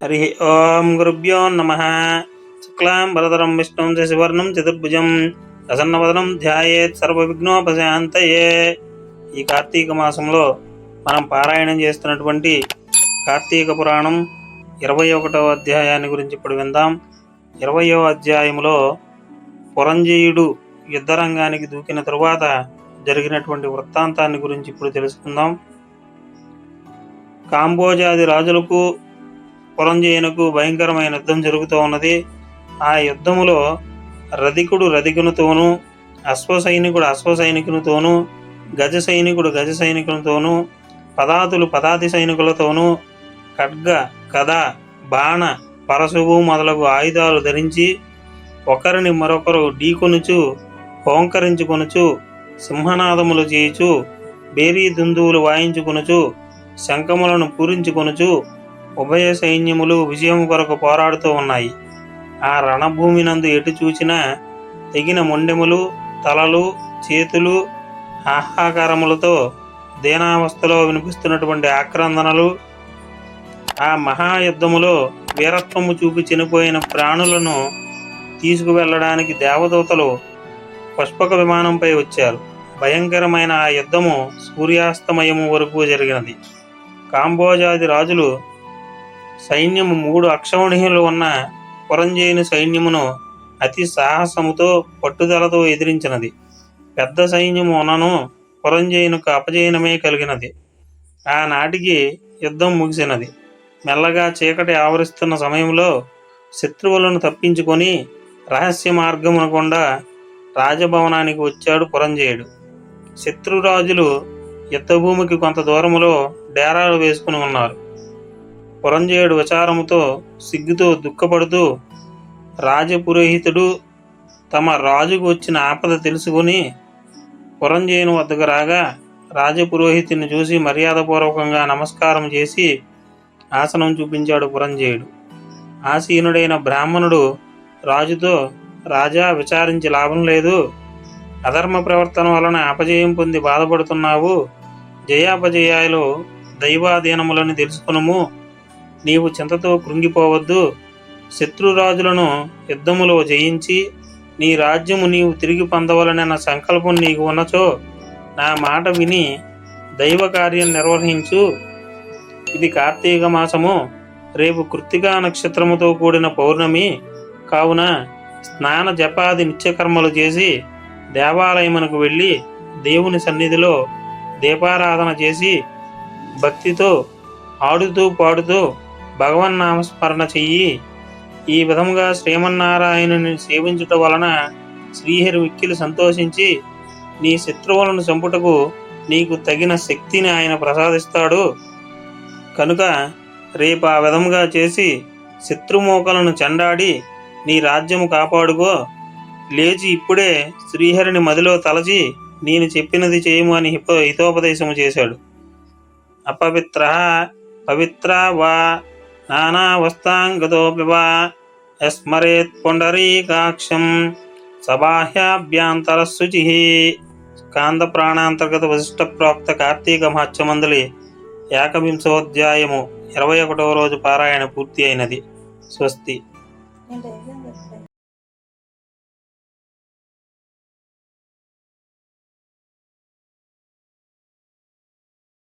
హరి ఓం గురుభ్యో నమః. శుక్లాం వరదరం విష్ణుం శశివర్ణం చతుర్భుజం ప్రసన్నవదనం ధ్యాయేత్ సర్వవిఘ్నోపశాంతయే. ఈ కార్తీక మాసంలో మనం పారాయణం చేస్తున్నటువంటి కార్తీక పురాణం 21వ అధ్యాయాన్ని గురించి ఇప్పుడు విందాం. 20వ అధ్యాయంలో పురంజయుడు యుద్ధరంగానికి దూకిన తరువాత జరిగినటువంటి వృత్తాంతాన్ని గురించి ఇప్పుడు తెలుసుకుందాం. కాంబోజాది రాజులకు పురంజయునకు భయంకరమైన యుద్ధం జరుగుతూ ఉన్నది. ఆ యుద్ధములో రధికుడు రధికునితోనూ, అశ్వసైనికుడు అశ్వసైనికునితోనూ, గజ సైనికుడు గజ సైనికునితోనూ, పదాతులు పదాతి సైనికులతోనూ ఖడ్గ కథ బాణ పరశువు మొదలగు ఆయుధాలు ధరించి ఒకరిని మరొకరు ఢీకొనుచు హోంకరించుకొనుచు సింహనాదములు చేయుచు బేరీ దుందువులు వాయించుకొనుచు శంఖములను పూరించుకొనుచు ఉభయ సైన్యములు విజయం కొరకు పోరాడుతూ ఉన్నాయి. ఆ రణభూమినందు ఎటు చూచినా తెగిన మొండెములు, తలలు, చేతులు, ఆహాకారములతో దీనావస్థలో వినిపిస్తున్నటువంటి ఆక్రందనలు, ఆ మహాయుద్ధములో వీరత్వము చూపి చనిపోయిన ప్రాణులను తీసుకువెళ్ళడానికి దేవదూతలు పుష్పక విమానంపై వచ్చారు. భయంకరమైన ఆ యుద్ధము సూర్యాస్తమయము వరకు జరిగినది. కాంబోజాది రాజులు సైన్యము 3 అక్షౌహిణులు ఉన్న పురంజయుని సైన్యమును అతి సాహసముతో పట్టుదలతో ఎదిరించినది. పెద్ద సైన్యము ఉన్నను పురంజయునికి అపజయనమే కలిగినది. ఆనాటికి యుద్ధం ముగిసినది. మెల్లగా చీకటి ఆవరిస్తున్న సమయంలో శత్రువులను తప్పించుకొని రహస్య మార్గమున గుండా రాజభవనానికి వచ్చాడు పురంజయుడు. శత్రురాజులు యుద్ధభూమికి కొంత దూరములో డేరాలు వేసుకుని ఉన్నారు. పురంజయుడు విచారముతో సిగ్గుతో దుఃఖపడుతూ రాజపురోహితుడు తమ రాజుకు వచ్చిన ఆపద తెలుసుకుని పురంజయుని వద్దకు రాగా రాజపురోహితుని చూసి మర్యాదపూర్వకంగా నమస్కారం చేసి ఆసనం చూపించాడు పురంజయుడు. ఆసీనుడైన బ్రాహ్మణుడు రాజుతో, రాజా, విచారించి లాభం లేదు. అధర్మ ప్రవర్తన వలన అపజయం పొంది బాధపడుతున్నావు. జయాపజయాలు దైవాధీనములని తెలుసుకునుము. నీవు చింతతో కృంగిపోవద్దు. శత్రురాజులను యుద్ధములో జయించి నీ రాజ్యము నీవు తిరిగి పొందవలనన్న సంకల్పం నీకు ఉన్నచో నా మాట విని దైవ కార్యం నిర్వహించు. ఇది కార్తీక మాసము. రేపు కృత్తికా నక్షత్రముతో కూడిన పౌర్ణమి కావున స్నాన జపాది నిత్యకర్మలు చేసి దేవాలయమునకు వెళ్ళి దేవుని సన్నిధిలో దీపారాధన చేసి భక్తితో ఆడుతూ పాడుతూ భగవన్నామస్మరణ చెయ్యి. ఈ విధముగా శ్రీమన్నారాయణుని సేవించుట వలన శ్రీహరి మిక్కిలి సంతోషించి నీ శత్రువులను చంపుటకు నీకు తగిన శక్తిని ఆయన ప్రసాదిస్తాడు. కనుక రేపు ఆ విధముగా చేసి శత్రుమోకలను చెండాడి నీ రాజ్యము కాపాడుకో. లేచి ఇప్పుడే శ్రీహరిని మదిలో తలచి నేను చెప్పినది చేయము అని హితోపదేశము చేశాడు. అపవిత్ర పవిత్ర వా నానావస్థాంగతోపి వా యస్మరేత్ పుండరీకాక్షం సబాహ్యాభ్యాంతర శుచి. స్కాంద ప్రాణాంతర్గత వశిష్ట ప్రోక్త కార్తీక మహత్యమందలి 51వ అధ్యాయము 21వ రోజు పారాయణ పూర్తి అయినది. స్వస్తి.